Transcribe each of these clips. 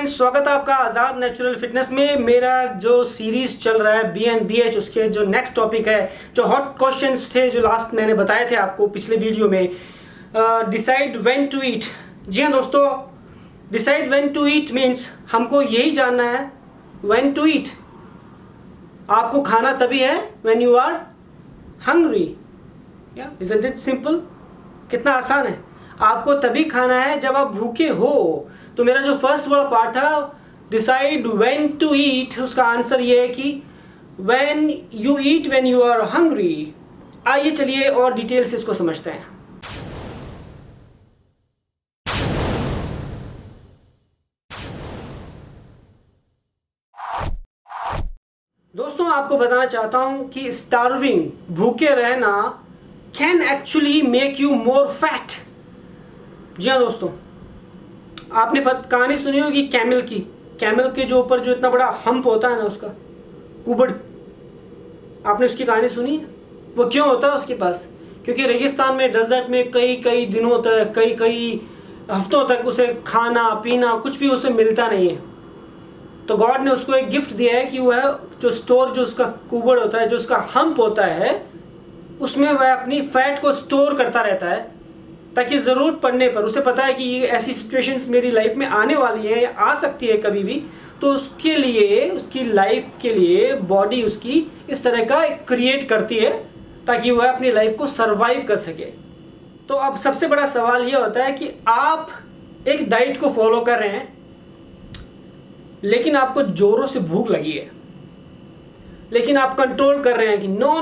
Friends, स्वागत है आपका आज़ाद नेचुरल फिटनेस में। मेरा जो सीरीज चल रहा है BNBH, उसके जो नेक्स्ट टॉपिक है, जो हॉट क्वेश्चंस थे जो लास्ट मैंने बताए थे आपको पिछले वीडियो में, डिसाइड व्हेन टू ईट। जी हाँ दोस्तों, decide when to eat means हमको यही जानना है व्हेन टू ईट। आपको खाना तभी है व्हेन यू आर हंग्री। या इज़न्ट इट सिंपल? कितना आसान है। आपको तभी खाना है जब आप भूखे हो। तो मेरा जो फर्स्ट वाला पार्ट था डिसाइड व्हेन टू ईट, उसका आंसर ये है कि when you eat when you are hungry. आइए चलिए और डिटेल से इसको समझते हैं। दोस्तों, आपको बताना चाहता हूं कि स्टार्विंग, भूखे रहना, can actually make you more fat. जी हाँ दोस्तों, आपने कहानी सुनी होगी कैमल की। कैमल के जो ऊपर जो इतना बड़ा हम्प होता है ना, उसका कुबड़, आपने उसकी कहानी सुनी है? वो क्यों होता है उसके पास? क्योंकि रेगिस्तान में, डेजर्ट में कई दिनों तक, कई हफ्तों तक उसे खाना पीना कुछ भी उसे मिलता नहीं है। तो गॉड ने उसको एक गिफ्ट दिया है कि वह जो स्टोर, जो उसका कुबड़ होता है, जो उसका हम्प होता है, उसमें वह अपनी फैट को स्टोर करता रहता है, ताकि ज़रूरत पड़ने पर, उसे पता है कि ये ऐसी सिचुएशंस मेरी लाइफ में आने वाली है या आ सकती है कभी भी, तो उसके लिए, उसकी लाइफ के लिए बॉडी उसकी इस तरह का क्रिएट करती है ताकि वह अपनी लाइफ को सरवाइव कर सके। तो अब सबसे बड़ा सवाल ये होता है कि आप एक डाइट को फॉलो कर रहे हैं, लेकिन आपको जोरों से भूख लगी है, लेकिन आप कंट्रोल कर रहे हैं कि no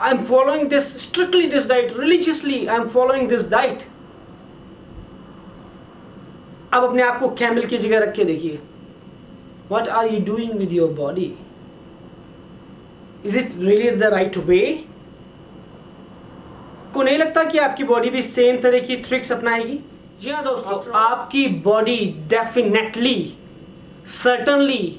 I am following this strictly, this diet religiously, I am following this diet. अब अपने आप को कैमल की जगह रख के देखिए, what are you doing with your body? Is it really the right way? को नहीं लगता कि आपकी बॉडी भी सेम तरह की ट्रिक्स अपनाएगी? जी हाँ दोस्तों, आपकी बॉडी डेफिनेटली, सर्टनली,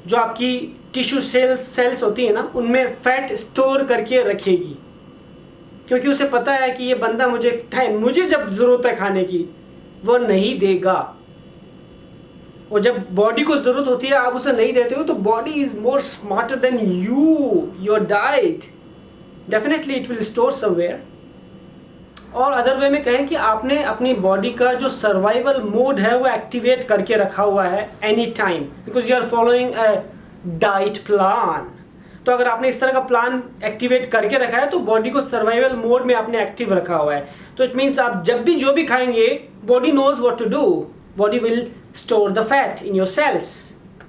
जो आपकी टिश्यू सेल्स होती है ना, उनमें फैट स्टोर करके रखेगी, क्योंकि उसे पता है कि ये बंदा मुझे जब ज़रूरत है खाने की, वो नहीं देगा। और जब बॉडी को ज़रूरत होती है, आप उसे नहीं देते हो, तो body is more smarter than your diet. Definitely it will store somewhere. और अदर वे में कहें कि आपने अपनी बॉडी का जो सर्वाइवल मोड है वो एक्टिवेट करके रखा हुआ है any time, because you are following a diet plan. तो अगर आपने इस तरह का प्लान एक्टिवेट करके रखा है, तो बॉडी को सर्वाइवल मोड में आपने एक्टिव रखा हुआ है। तो इट मीन्स आप जब भी जो भी खाएंगे, body knows what to do, body will store the fat in your cells.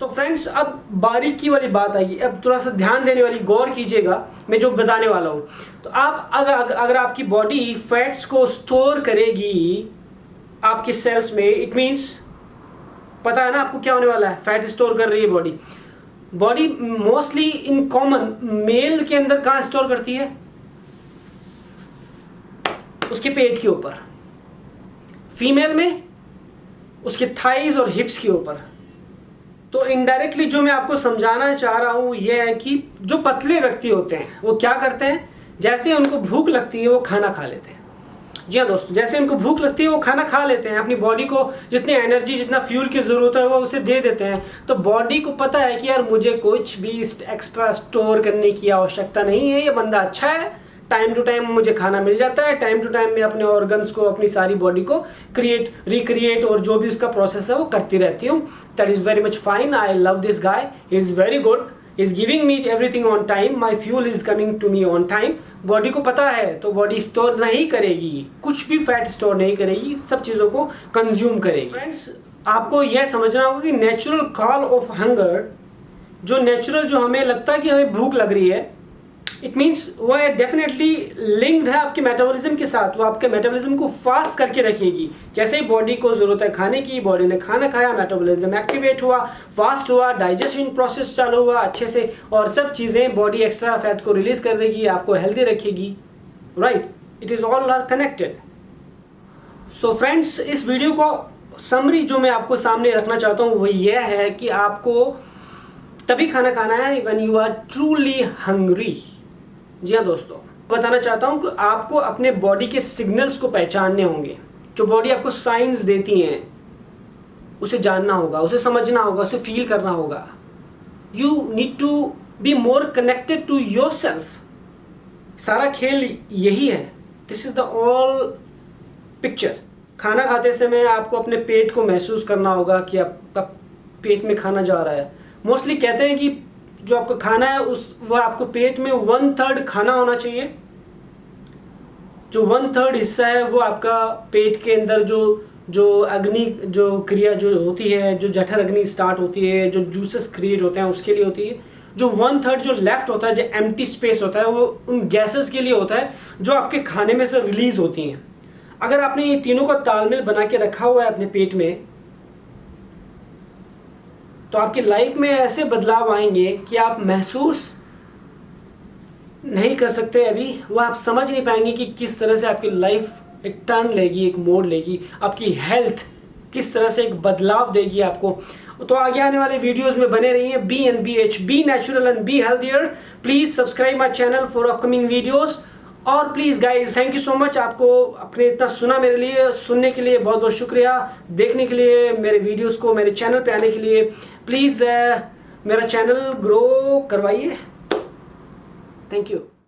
तो फ्रेंड्स, अब बारीकी वाली बात आएगी, अब थोड़ा सा ध्यान देने वाली, गौर कीजिएगा मैं जो बताने वाला हूँ। तो आप अगर आपकी बॉडी फैट्स को स्टोर करेगी आपके सेल्स में, इट मीन्स पता है ना आपको क्या होने वाला है। फैट स्टोर कर रही है body mostly in common male के अंदर कहाँ स्टोर करती है? उसके पेट के ऊपर। फीमेल में उसके थाइज और हिप्स के ऊपर। तो इनडायरेक्टली जो मैं आपको समझाना चाह रहा हूँ यह है कि जो पतले व्यक्ति होते हैं वो क्या करते हैं, जैसे उनको भूख लगती है वो खाना खा लेते हैं। जी हाँ दोस्तों, जैसे उनको भूख लगती है वो खाना खा लेते हैं, अपनी बॉडी को जितनी एनर्जी, जितना फ्यूल की ज़रूरत है वो उसे दे देते हैं। तो बॉडी को पता है कि यार मुझे कुछ भी एक्स्ट्रा स्टोर करने की आवश्यकता नहीं है, ये बंदा अच्छा है, टाइम टू टाइम मुझे खाना मिल जाता है, टाइम टू टाइम मैं अपने ऑर्गन्स को, अपनी सारी बॉडी को रिक्रिएट और जो भी उसका प्रोसेस है वो करती रहती हूँ। That is very much fine, I love this guy, he is very good, is giving me everything on time, my fuel is coming to me on time. Body को पता है, तो बॉडी स्टोर नहीं करेगी, कुछ भी फैट स्टोर नहीं करेगी, सब चीज़ों को कंज्यूम करेगी। फ्रेंड्स, आपको यह समझना होगा कि नेचुरल कॉल ऑफ हंगर, जो नेचुरल, जो हमें लगता है कि हमें भूख लग रही है, इट मीन्स वह डेफिनेटली लिंक्ड है आपके मेटाबॉलिज्म के साथ। वो आपके मेटाबॉलिज्म को फास्ट करके रखेगी। जैसे ही बॉडी को ज़रूरत है खाने की, बॉडी ने खाना खाया, मेटाबॉलिज्म एक्टिवेट हुआ, फास्ट हुआ, डाइजेशन प्रोसेस चालू हुआ अच्छे से, और सब चीज़ें, बॉडी एक्स्ट्रा फैट को रिलीज़ कर देगी, आपको हेल्दी रखेगी। Right, it is all are connected. So friends, इस वीडियो को समरी जो मैं आपको सामने रखना चाहता हूँ वो यह है कि आपको तभी खाना खाना है when you are truly hungry. जी हाँ दोस्तों, बताना चाहता हूँ कि आपको अपने बॉडी के सिग्नल्स को पहचानने होंगे, जो बॉडी आपको साइंस देती हैं उसे जानना होगा, उसे समझना होगा, उसे फील करना होगा। You need to be more connected to your self. सारा खेल यही है। This is the all picture. खाना खाते समय आपको अपने पेट को महसूस करना होगा कि आपका पेट में खाना जा रहा है। मोस्टली कहते हैं कि जो आपका खाना है वो आपको पेट में 1/3 खाना होना चाहिए। जो 1/3 हिस्सा है वो आपका पेट के अंदर जो अग्नि जो क्रिया जो होती है, जो जठर अग्नि स्टार्ट होती है, जो जूसेस क्रिएट होते हैं उसके लिए होती है। जो 1/3 जो लेफ्ट होता है, जो एम्प्टी स्पेस होता है, वो उन गैसेस के लिए होता है जो आपके खाने में से रिलीज होती हैं। अगर आपने ये तीनों का तालमेल बना के रखा हुआ है अपने पेट में, तो आपकी लाइफ में ऐसे बदलाव आएंगे कि आप महसूस नहीं कर सकते अभी, वो आप समझ नहीं पाएंगे कि किस तरह से आपकी लाइफ एक टर्न लेगी, एक मोड़ लेगी, आपकी हेल्थ किस तरह से एक बदलाव देगी आपको। तो आगे आने वाले वीडियोस में बने रहिए। BNBH, be natural and be healthier. Please subscribe my channel for upcoming videos. और please guys, thank you so much. आपको अपने इतना सुना, मेरे लिए सुनने के लिए बहुत बहुत शुक्रिया। देखने के लिए मेरे वीडियोस को, मेरे चैनल पे आने के लिए प्लीज़ मेरा चैनल ग्रो करवाइए। Thank you.